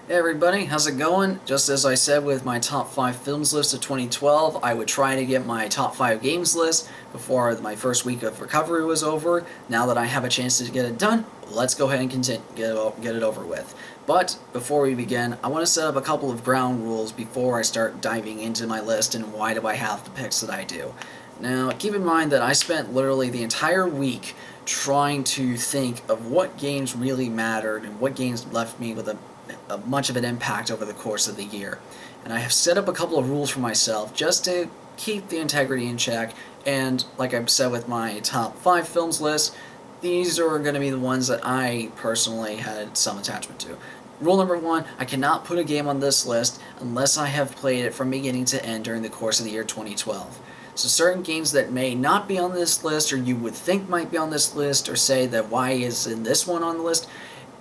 Hey everybody, how's it going? Just as I said with my top 5 films list of 2012, I would try to get my top 5 games list before my first week of recovery was over. Now that I have a chance to get it done, let's go ahead and get it over with. But before we begin, I want to set up a couple of ground rules before I start diving into my list and why do I have the picks that I do. Now, keep in mind that I spent literally the entire week trying to think of what games really mattered and what games left me with much of an impact over the course of the year. And I have set up a couple of rules for myself just to keep the integrity in check, and like I've said with my top 5 films list, these are going to be the ones that I personally had some attachment to. Rule number 1, I cannot put a game on this list unless I have played it from beginning to end during the course of the year 2012. So certain games that may not be on this list, or you would think might be on this list, or say that why isn't this one on the list,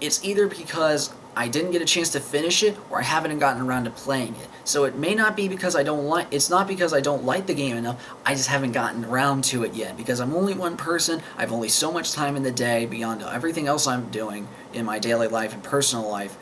it's either because I didn't get a chance to finish it, or I haven't gotten around to playing it. So it may not be because it's not because I don't like the game enough, I just haven't gotten around to it yet. Because I'm only one person, I have only so much time in the day beyond everything else I'm doing in my daily life and personal life,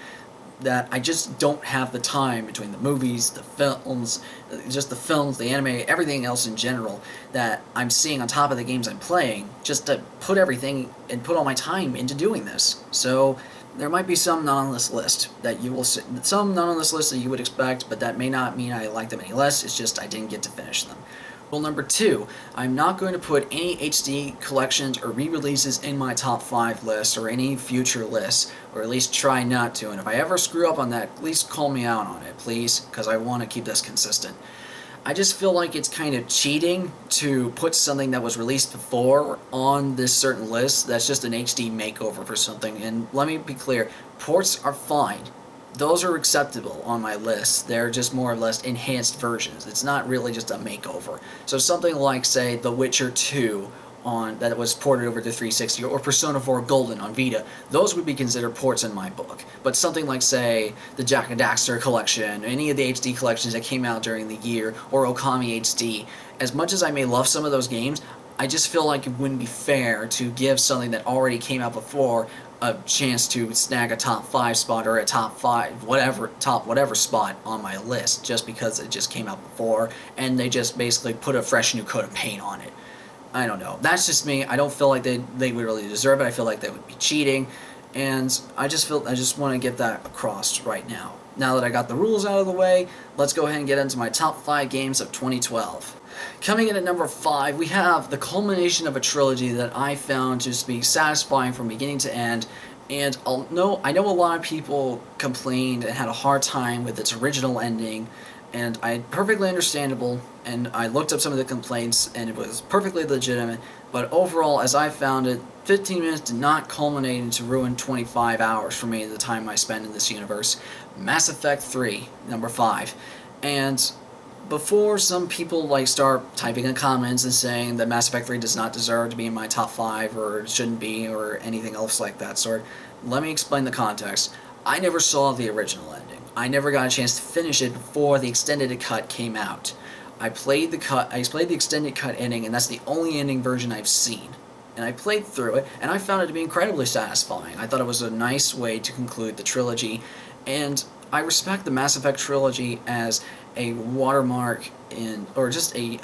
that I just don't have the time between the movies, the films, the anime, everything else in general that I'm seeing on top of the games I'm playing, just to put everything and put all my time into doing this. So there might be some not on this list that you will see, some not on this list that you would expect, but that may not mean I like them any less, it's just I didn't get to finish them. Rule number 2, I'm not going to put any HD collections or re-releases in my top 5 list or any future lists, or at least try not to, and if I ever screw up on that, at least call me out on it, please, because I want to keep this consistent. I just feel like it's kind of cheating to put something that was released before on this certain list that's just an HD makeover for something, and let me be clear, ports are fine. Those are acceptable on my list. They're just more or less enhanced versions. It's not really just a makeover. So something like, say, The Witcher 2 that was ported over to 360, or Persona 4 Golden on Vita, those would be considered ports in my book. But something like, say, the Jak and Daxter collection, any of the HD collections that came out during the year, or Okami HD, as much as I may love some of those games, I just feel like it wouldn't be fair to give something that already came out before a chance to snag a top 5 spot, or a top 5 whatever spot on my list, just because it just came out before and they just basically put a fresh new coat of paint on it. I don't know. That's just me. I don't feel like they would really deserve it. I feel like they would be cheating, and I just want to get that across right now. Now that I got the rules out of the way, let's go ahead and get into my top 5 games of 2012. Coming in at number 5, we have the culmination of a trilogy that I found to be satisfying from beginning to end, and I know a lot of people complained and had a hard time with its original ending, and perfectly understandable, and I looked up some of the complaints, and it was perfectly legitimate, but overall, as I found it, 15 minutes did not culminate into ruin 25 hours for me the time I spent in this universe. Mass Effect 3, number 5, and before some people start typing in comments and saying that Mass Effect 3 does not deserve to be in my top 5, or shouldn't be, or anything else like that sort, let me explain the context. I never saw the original ending. I never got a chance to finish it before the extended cut came out. I played the extended cut ending, and that's the only ending version I've seen. And I played through it, and I found it to be incredibly satisfying. I thought it was a nice way to conclude the trilogy, and I respect the Mass Effect trilogy as a watermark or just a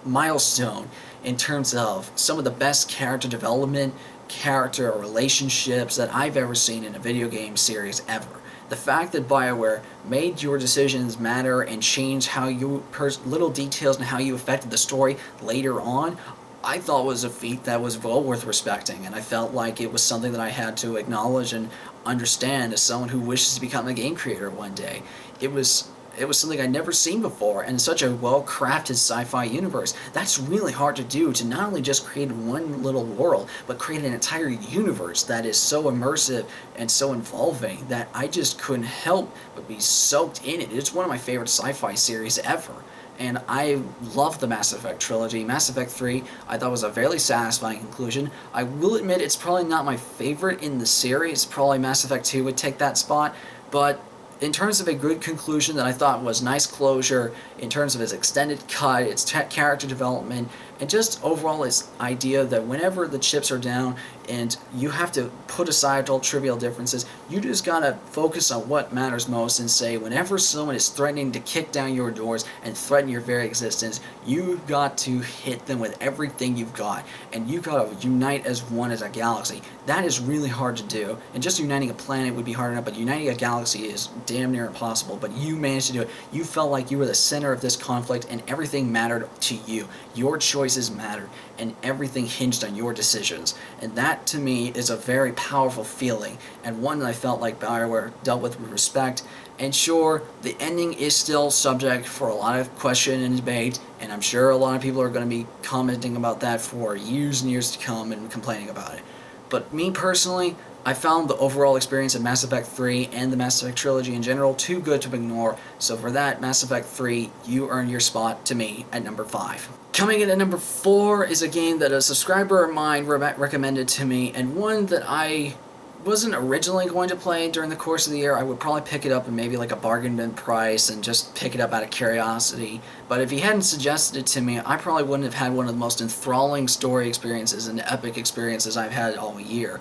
milestone in terms of some of the best character development, character relationships that I've ever seen in a video game series ever. The fact that BioWare made your decisions matter and changed how little details and how you affected the story later on, I thought was a feat that was well worth respecting, and I felt like it was something that I had to acknowledge and understand as someone who wishes to become a game creator one day. It was it was something I'd never seen before, and such a well-crafted sci-fi universe. That's really hard to do, to not only just create one little world, but create an entire universe that is so immersive and so involving that I just couldn't help but be soaked in it. It's one of my favorite sci-fi series ever. And I love the Mass Effect trilogy. Mass Effect 3 I thought was a fairly satisfying conclusion. I will admit it's probably not my favorite in the series. Probably Mass Effect 2 would take that spot. But in terms of a good conclusion that I thought was nice closure, in terms of its extended cut, its character development, and just overall its idea that whenever the chips are down and you have to put aside all trivial differences, you just gotta focus on what matters most and say whenever someone is threatening to kick down your doors and threaten your very existence, you've got to hit them with everything you've got, and you gotta unite as one as a galaxy. That is really hard to do, and just uniting a planet would be hard enough, but uniting a galaxy is damn near impossible, but you managed to do it. You felt like you were the center of this conflict and everything mattered to you. Your choices mattered and everything hinged on your decisions. And that to me is a very powerful feeling, and one that I felt like BioWare dealt with respect. And sure, the ending is still subject for a lot of question and debate, and I'm sure a lot of people are going to be commenting about that for years and years to come and complaining about it. But me personally, I found the overall experience of Mass Effect 3 and the Mass Effect trilogy in general too good to ignore, so for that, Mass Effect 3, you earn your spot to me at number 5. Coming in at number 4 is a game that a subscriber of mine recommended to me, and one that I wasn't originally going to play during the course of the year. I would probably pick it up in maybe like a bargain bin price and just pick it up out of curiosity. But if he hadn't suggested it to me, I probably wouldn't have had one of the most enthralling story experiences and epic experiences I've had all year.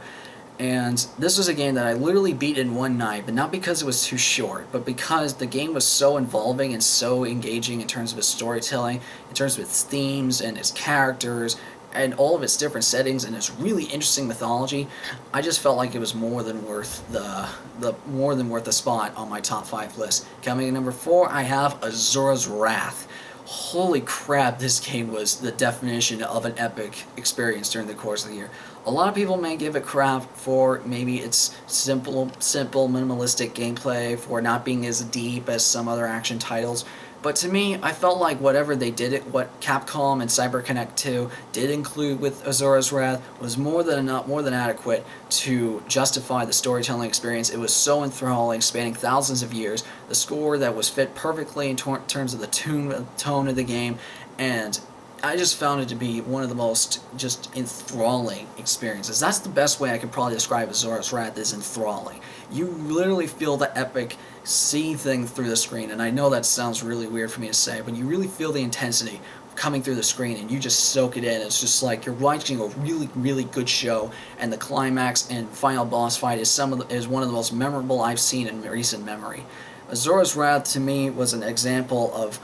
And this was a game that I literally beat in one night, but not because it was too short, but because the game was so involving and so engaging in terms of its storytelling, in terms of its themes and its characters, and all of its different settings and its really interesting mythology. I just felt like it was more than worth the spot on my top 5 list. Coming in number 4, I have Asuras Wrath. Holy crap, this game was the definition of an epic experience during the course of the year. A lot of people may give it crap for maybe its simple, minimalistic gameplay, for not being as deep as some other action titles. But to me, I felt like whatever they did, what Capcom and CyberConnect 2 did include with Asuras Wrath was more than adequate to justify the storytelling experience. It was so enthralling, spanning thousands of years. The score that was fit perfectly in terms of the tone of the game, and I just found it to be one of the most just enthralling experiences. That's the best way I could probably describe Asuras Wrath, is enthralling. You literally feel the epic seething through the screen, and I know that sounds really weird for me to say, but you really feel the intensity coming through the screen, and you just soak it in. It's just like you're watching a really, really good show, and the climax and final boss fight is one of the most memorable I've seen in recent memory. Asuras Wrath to me was an example of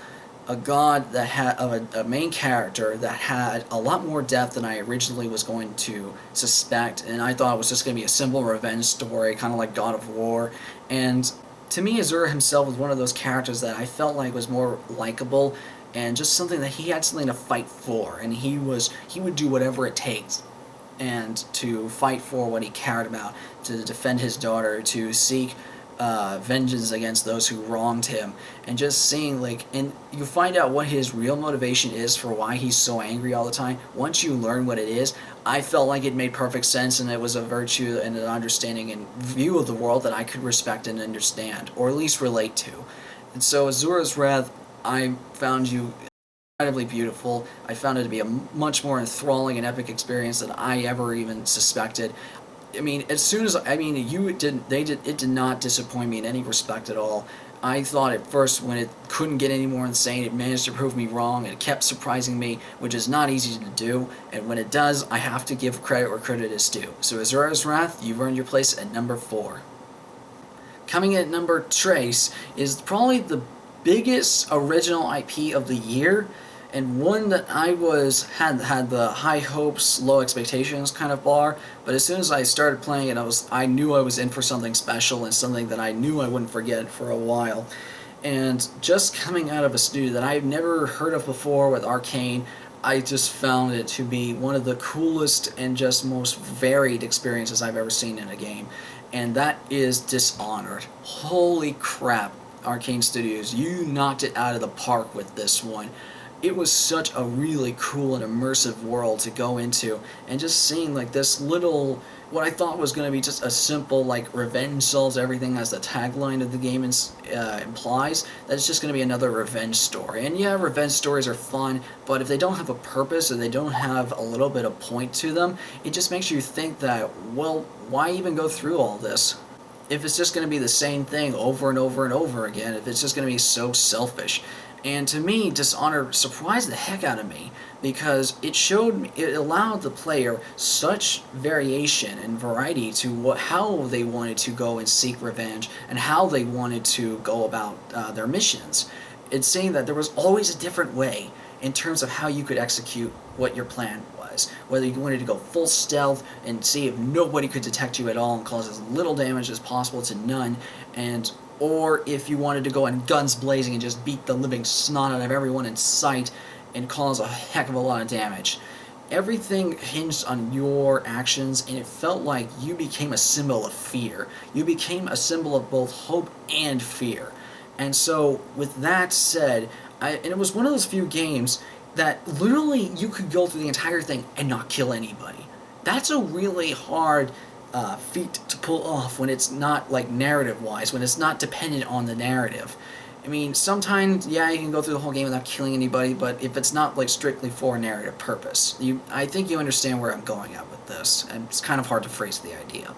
a god that had a main character that had a lot more depth than I originally was going to suspect, and I thought it was just going to be a simple revenge story, kind of like God of War. And to me, Azura himself was one of those characters that I felt like was more likable, and just something that he had something to fight for, and he would do whatever it takes and to fight for what he cared about, to defend his daughter, to seek vengeance against those who wronged him, and just seeing and you find out what his real motivation is for why he's so angry all the time. Once you learn what it is, I felt like it made perfect sense, and it was a virtue and an understanding and view of the world that I could respect and understand, or at least relate to. And so Asuras Wrath, I found you incredibly beautiful. I found it to be a much more enthralling and epic experience than I ever even suspected. I mean, it did not disappoint me in any respect at all. I thought at first, when it couldn't get any more insane, it managed to prove me wrong, and it kept surprising me, which is not easy to do, and when it does, I have to give credit where credit is due. So Asuras Wrath, you've earned your place at number 4. Coming in at number Trace is probably the biggest original IP of the year, and one that I had the high hopes, low expectations kind of bar, but as soon as I started playing it, I knew I was in for something special, and something that I knew I wouldn't forget for a while. And just coming out of a studio that I've never heard of before with Arcane, I just found it to be one of the coolest and just most varied experiences I've ever seen in a game, and that is Dishonored. Holy crap. Arcane Studios, you knocked it out of the park with this one. It was such a really cool and immersive world to go into, and just seeing like this little, what I thought was going to be just a simple like revenge solves everything, as the tagline of the game implies, that it's just going to be another revenge story. And yeah, revenge stories are fun, but if they don't have a purpose or they don't have a little bit of point to them, it just makes you think that, well, why even go through all this? If it's just going to be the same thing over and over and over again, if it's just going to be so selfish. And to me, Dishonored surprised the heck out of me, because it allowed the player such variation and variety to how they wanted to go and seek revenge, and how they wanted to go about their missions. It's saying that there was always a different way in terms of how you could execute what your plan was. Whether you wanted to go full stealth and see if nobody could detect you at all and cause as little damage as possible to none, or if you wanted to go in guns blazing and just beat the living snot out of everyone in sight and cause a heck of a lot of damage. Everything hinged on your actions, and it felt like you became a symbol of fear. You became a symbol of both hope and fear. And so, with that said, and it was one of those few games that literally you could go through the entire thing and not kill anybody. That's a really hard feat to pull off when it's not like narrative-wise, when it's not dependent on the narrative. I mean, sometimes, yeah, you can go through the whole game without killing anybody, but if it's not like strictly for a narrative purpose, I think you understand where I'm going at with this, and it's kind of hard to phrase the idea.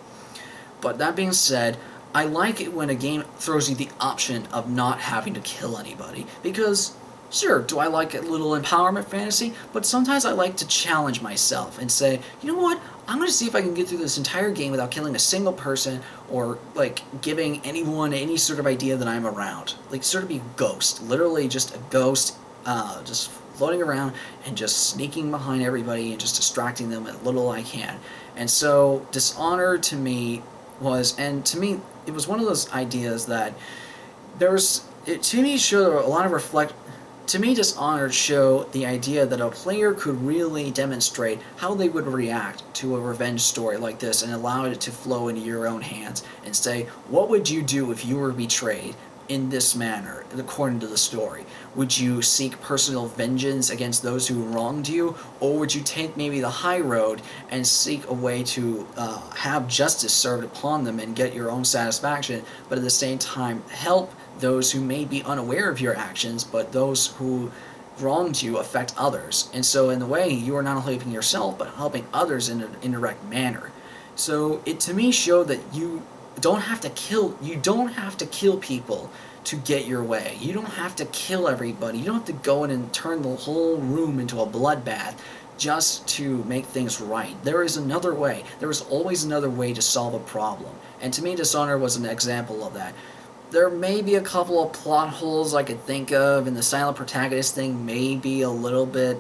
But that being said, I like it when a game throws you the option of not having to kill anybody, because sure, do I like a little empowerment fantasy? But sometimes I like to challenge myself and say, you know what? I'm going to see if I can get through this entire game without killing a single person, or like giving anyone any sort of idea that I'm around. Like sort of be a ghost, literally just a ghost, just floating around and just sneaking behind everybody and just distracting them as little I can. And so Dishonored to me it was one of those ideas that to me showed a lot of to me, Dishonored showed the idea that a player could really demonstrate how they would react to a revenge story like this, and allow it to flow into your own hands and say, what would you do if you were betrayed in this manner, according to the story? Would you seek personal vengeance against those who wronged you, or would you take maybe the high road and seek a way to have justice served upon them and get your own satisfaction, but at the same time help those who may be unaware of your actions, but those who wronged you affect others? And so in a way, you are not only helping yourself, but helping others in an indirect manner. So it to me showed that you don't have to kill people to get your way. You don't have to kill everybody. You don't have to go in and turn the whole room into a bloodbath just to make things right. There is another way. There is always another way to solve a problem. And to me, Dishonored was an example of that. There may be a couple of plot holes I could think of, and the silent protagonist thing may be a little bit,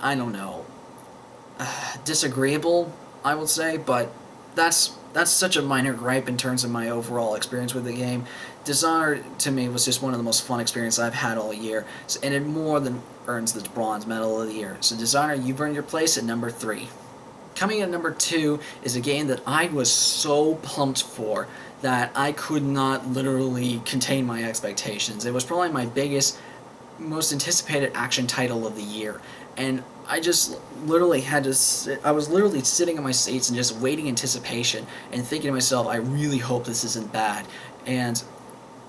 I don't know, disagreeable, I would say, but that's such a minor gripe in terms of my overall experience with the game. Dishonored, to me, was just one of the most fun experiences I've had all year, and it more than earns the bronze medal of the year. So Dishonored, you've earned your place at number 3. Coming at number 2 is a game that I was so pumped for that I could not literally contain my expectations. It was probably my biggest, most anticipated action title of the year, and I just literally I was literally sitting in my seats and just waiting anticipation and thinking to myself, I really hope this isn't bad. And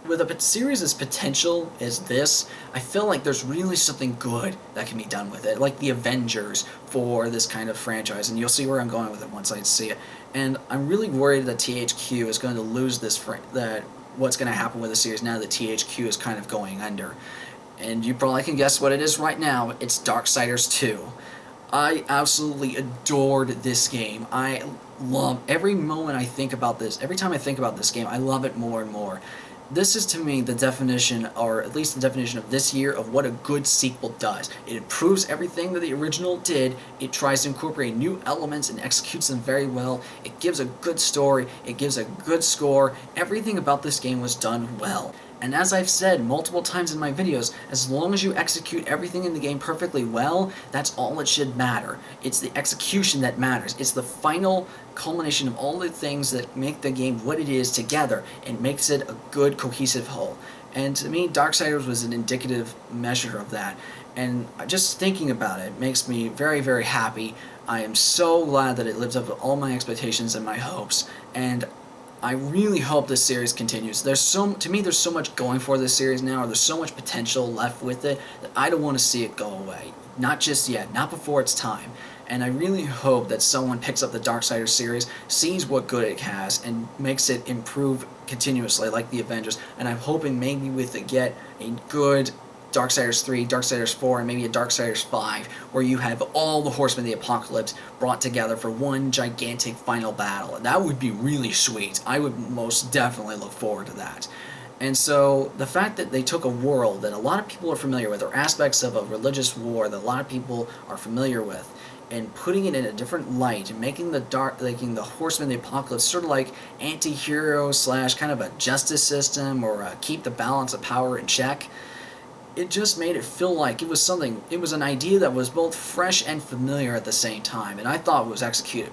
with a series as potential as this, I feel like there's really something good that can be done with it, like the Avengers for this kind of franchise, and you'll see where I'm going with it once I see it. And I'm really worried that THQ is going to lose what's going to happen with the series now that THQ is kind of going under. And you probably can guess what it is right now. It's Darksiders II. I absolutely adored this game. I love every moment I think about this. Every time I think about this game, I love it more and more. This is, to me, the definition, or at least the definition of this year, of what a good sequel does. It improves everything that the original did. It tries to incorporate new elements and executes them very well. It gives a good story. It gives a good score. Everything about this game was done well. And as I've said multiple times in my videos, as long as you execute everything in the game perfectly well, that's all it should matter. It's the execution that matters. It's the final culmination of all the things that make the game what it is together and makes it a good, cohesive whole. And to me, Darksiders was an indicative measure of that. And just thinking about it makes me very, very happy. I am so glad that it lives up to all my expectations and my hopes. And I really hope this series continues. To me, there's so much going for this series now, or there's so much potential left with it, that I don't want to see it go away. Not just yet, not before it's time. And I really hope that someone picks up the Darksiders series, sees what good it has, and makes it improve continuously, like the Avengers. And I'm hoping maybe with it get a good Darksiders 3, Darksiders 4, and maybe a Darksiders 5, where you have all the Horsemen of the Apocalypse brought together for one gigantic final battle. And that would be really sweet. I would most definitely look forward to that. And so the fact that they took a world that a lot of people are familiar with, or aspects of a religious war that a lot of people are familiar with, and putting it in a different light, and making the Horsemen of the Apocalypse sort of like anti-hero / kind of a justice system, or keep the balance of power in check, it just made it feel like it was an idea that was both fresh and familiar at the same time, and I thought it was executed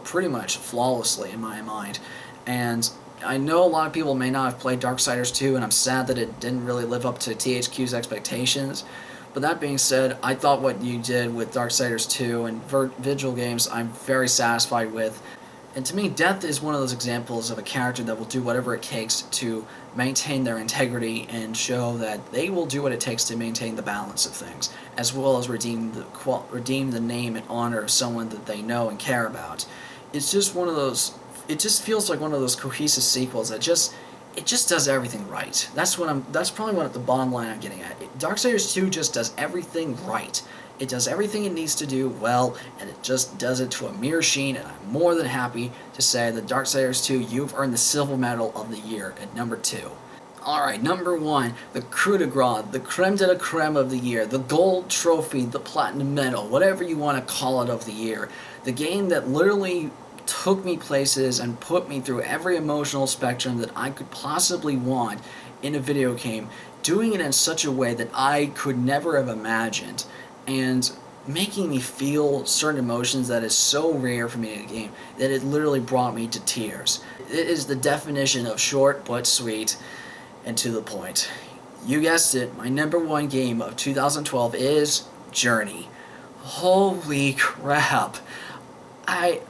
pretty much flawlessly in my mind. And I know a lot of people may not have played Darksiders 2, and I'm sad that it didn't really live up to THQ's expectations. But that being said, I thought what you did with Darksiders 2 and Vigil games, I'm very satisfied with. And to me, Death is one of those examples of a character that will do whatever it takes to maintain their integrity and show that they will do what it takes to maintain the balance of things, as well as redeem the name and honor of someone that they know and care about. It's just one of those. It just feels like one of those cohesive sequels that it just does everything right. That's probably what the bottom line I'm getting at. Darksiders 2 just does everything right. It does everything it needs to do well, and it just does it to a mere sheen, and I'm more than happy to say that Darksiders 2, you've earned the Silver Medal of the Year at number 2. Alright, number 1, the coup de grace, the creme de la creme of the year, the gold trophy, the platinum medal, whatever you want to call it, of the year. The game that literally took me places and put me through every emotional spectrum that I could possibly want in a video game, doing it in such a way that I could never have imagined, and making me feel certain emotions that is so rare for me in a game that it literally brought me to tears. It is the definition of short but sweet and to the point. You guessed it, my number 1 game of 2012 is Journey. Holy crap. I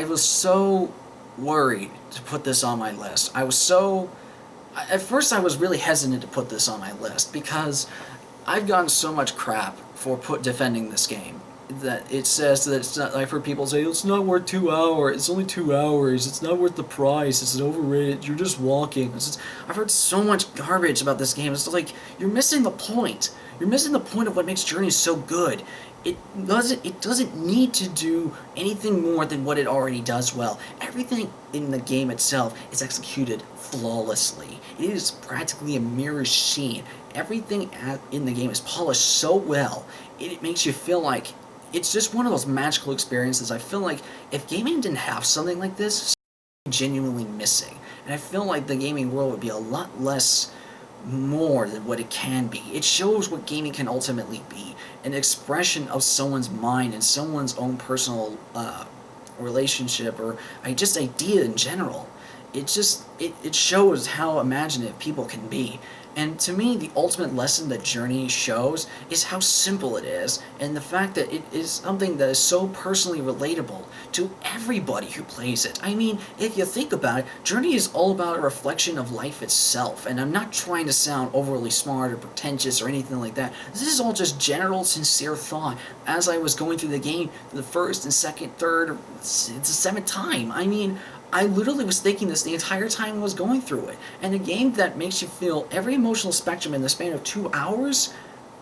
was so worried to put this on my list. At first I was really hesitant to put this on my list because I've gotten so much crap for defending this game. That it says that it's not. I've heard people say it's not worth 2 hours. It's only 2 hours. It's not worth the price. It's overrated. You're just walking. I've heard so much garbage about this game. It's like you're missing the point. You're missing the point of what makes Journey so good. It doesn't need to do anything more than what it already does well. Everything in the game itself is executed flawlessly. It is practically a mirror sheen. Everything in the game is polished so well, it makes you feel like it's just one of those magical experiences. I feel like if gaming didn't have something like this, it's genuinely missing. And I feel like the gaming world would be a lot less more than what it can be. It shows what gaming can ultimately be, an expression of someone's mind and someone's own personal relationship, or just idea in general. It shows how imaginative people can be. And to me, the ultimate lesson that Journey shows is how simple it is, and the fact that it is something that is so personally relatable to everybody who plays it. I mean, if you think about it, Journey is all about a reflection of life itself, and I'm not trying to sound overly smart or pretentious or anything like that. This is all just general, sincere thought as I was going through the game the first and second, third, or it's the 7th time. I mean, I literally was thinking this the entire time I was going through it. And a game that makes you feel every emotional spectrum in the span of 2 hours,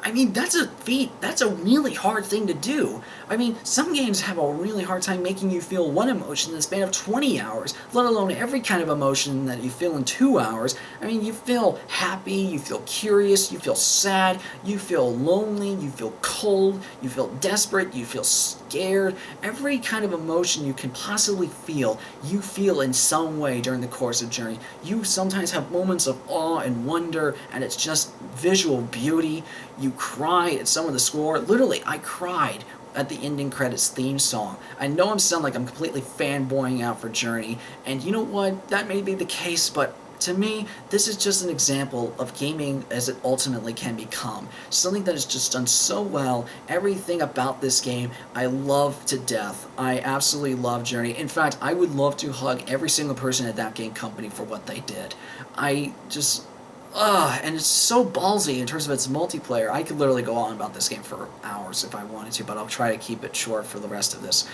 I mean, that's a feat. That's a really hard thing to do. I mean, some games have a really hard time making you feel one emotion in the span of 20 hours, let alone every kind of emotion that you feel in 2 hours. I mean, you feel happy, you feel curious, you feel sad, you feel lonely, you feel cold, you feel desperate, you feel scared. Every kind of emotion you can possibly feel, you feel in some way during the course of Journey. You sometimes have moments of awe and wonder, and it's just visual beauty. You cry at some of the score. Literally, I cried at the ending credits theme song. I know I'm sounding like I'm completely fanboying out for Journey, and you know what? That may be the case, but to me, this is just an example of gaming as it ultimately can become. Something that is just done so well. Everything about this game, I love to death. I absolutely love Journey. In fact, I would love to hug every single person at that game company for what they did. I just... and it's so ballsy in terms of its multiplayer. I could literally go on about this game for hours if I wanted to, but I'll try to keep it short for the rest of this.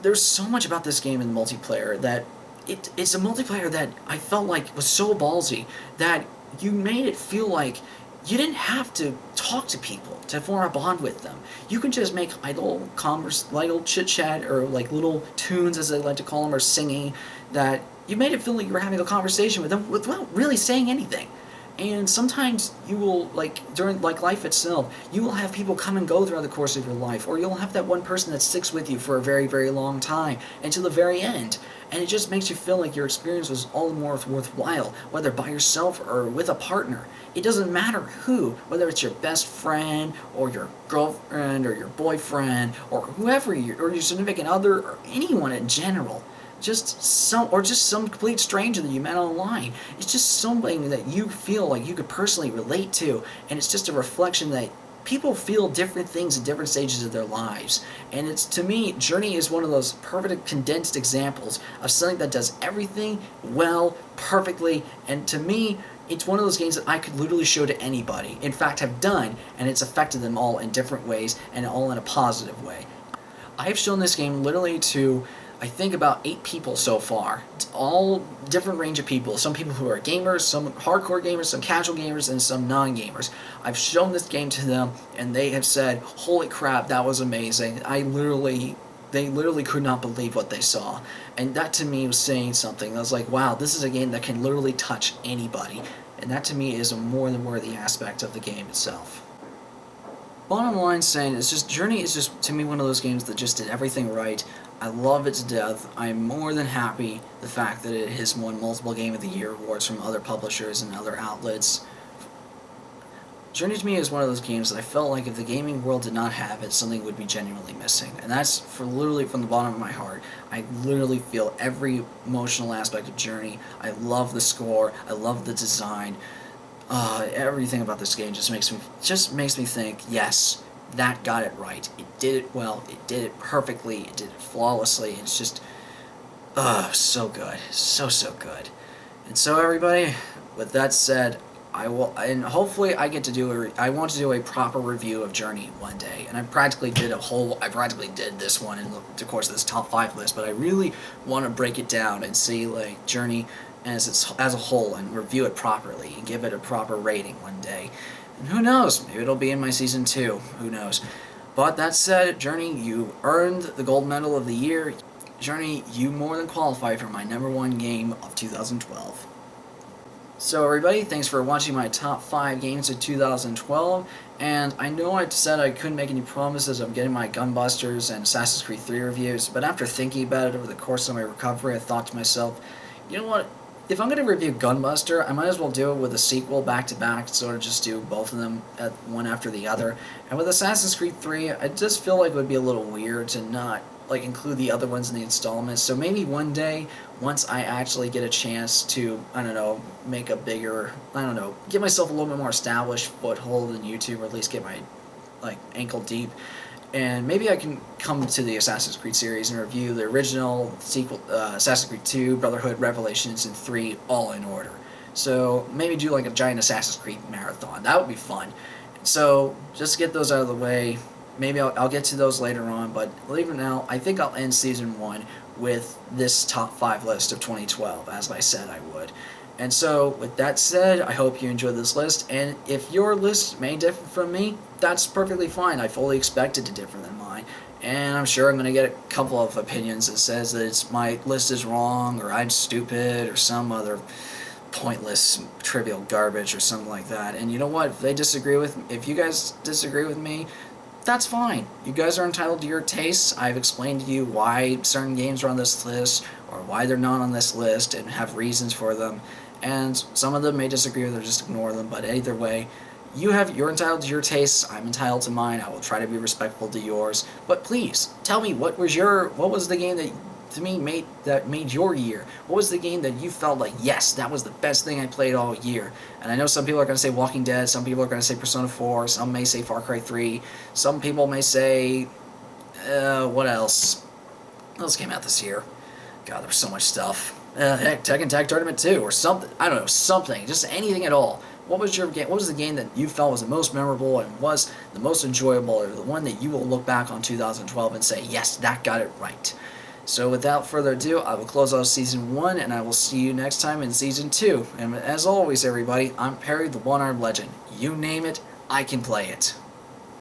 There's so much about this game in multiplayer that it's a multiplayer that I felt like was so ballsy that you made it feel like you didn't have to talk to people to form a bond with them. You can just make idle chit chat, or like little tunes, as they like to call them, or singing, that you made it feel like you were having a conversation with them without really saying anything. And sometimes you will, during life itself, you will have people come and go throughout the course of your life, or you'll have that one person that sticks with you for a very, very long time, until the very end. And it just makes you feel like your experience was all the more worthwhile, whether by yourself or with a partner. It doesn't matter who, whether it's your best friend, or your girlfriend, or your boyfriend, or whoever, or your significant other, or anyone in general. Just some complete stranger that you met online. It's just something that you feel like you could personally relate to, and it's just a reflection that people feel different things in different stages of their lives. And it's, to me, Journey is one of those perfect condensed examples of something that does everything well, perfectly, and to me, it's one of those games that I could literally show to anybody. In fact, have done, and it's affected them all in different ways, and all in a positive way. I've shown this game literally to, I think, about 8 people so far. It's all different range of people. Some people who are gamers, some hardcore gamers, some casual gamers, and some non-gamers. I've shown this game to them, and they have said, holy crap, that was amazing. They literally could not believe what they saw. And that to me was saying something. I was like, wow, this is a game that can literally touch anybody. And that to me is a more than worthy aspect of the game itself. Bottom line saying, it's just, Journey is just, to me, one of those games that just did everything right. I love it to death. I'm more than happy the fact that it has won multiple Game of the Year awards from other publishers and other outlets. Journey to me is one of those games that I felt like if the gaming world did not have it, something would be genuinely missing. And that's for literally from the bottom of my heart. I literally feel every emotional aspect of Journey. I love the score. I love the design. Everything about this game just makes me think, yes, that got it right. It did it well. It did it perfectly. It did it flawlessly. It's just, so good. So good. And so, everybody, with that said, I will, and hopefully I want to do a proper review of Journey one day. And I practically did this one in the course of this top 5 list, but I really want to break it down and see, Journey as a whole, and review it properly and give it a proper rating one day. And who knows, maybe it'll be in my season 2, who knows. But that said, Journey, you earned the gold medal of the year. Journey, you more than qualify for my #1 game of 2012. So everybody, thanks for watching my top 5 games of 2012, and I know I said I couldn't make any promises of getting my Gunbusters and Assassin's Creed 3 reviews, but after thinking about it over the course of my recovery, I thought to myself, you know what? If I'm going to review Gunbuster, I might as well do it with a sequel back-to-back, sort of just do both of them one after the other. And with Assassin's Creed 3, I just feel like it would be a little weird to not include the other ones in the installments. So maybe one day, once I actually get a chance to, make a bigger, get myself a little bit more established foothold in YouTube, or at least get my, ankle deep. And maybe I can come to the Assassin's Creed series and review the original, sequel, Assassin's Creed 2, Brotherhood, Revelations, and 3 all in order. So maybe do a giant Assassin's Creed marathon. That would be fun. So just to get those out of the way, maybe I'll get to those later on, but even now, I think I'll end Season 1 with this top 5 list of 2012, as I said I would. And so, with that said, I hope you enjoyed this list. And if your list may differ from me, that's perfectly fine. I fully expect it to differ than mine. And I'm sure I'm going to get a couple of opinions that says that my list is wrong, or I'm stupid, or some other pointless, trivial garbage, or something like that. And you know what? If you guys disagree with me, that's fine. You guys are entitled to your tastes. I've explained to you why certain games are on this list, or why they're not on this list, and have reasons for them. And some of them may disagree with or just ignore them, but either way, you're entitled to your tastes, I'm entitled to mine. I will try to be respectful to yours. But please, tell me what was the game that to me made your year? What was the game that you felt like, yes, that was the best thing I played all year? And I know some people are going to say Walking Dead, some people are going to say Persona 4, some may say Far Cry 3, some people may say, what else? What else came out this year? God, there was so much stuff. Heck, Tekken Tag Tournament 2 or something. I don't know, something. Just anything at all. What was your game? What was the game that you felt was the most memorable and was the most enjoyable, or the one that you will look back on 2012 and say, yes, that got it right? So without further ado, I will close out Season 1, and I will see you next time in Season 2. And as always, everybody, I'm Perry, the One-Armed Legend. You name it, I can play it.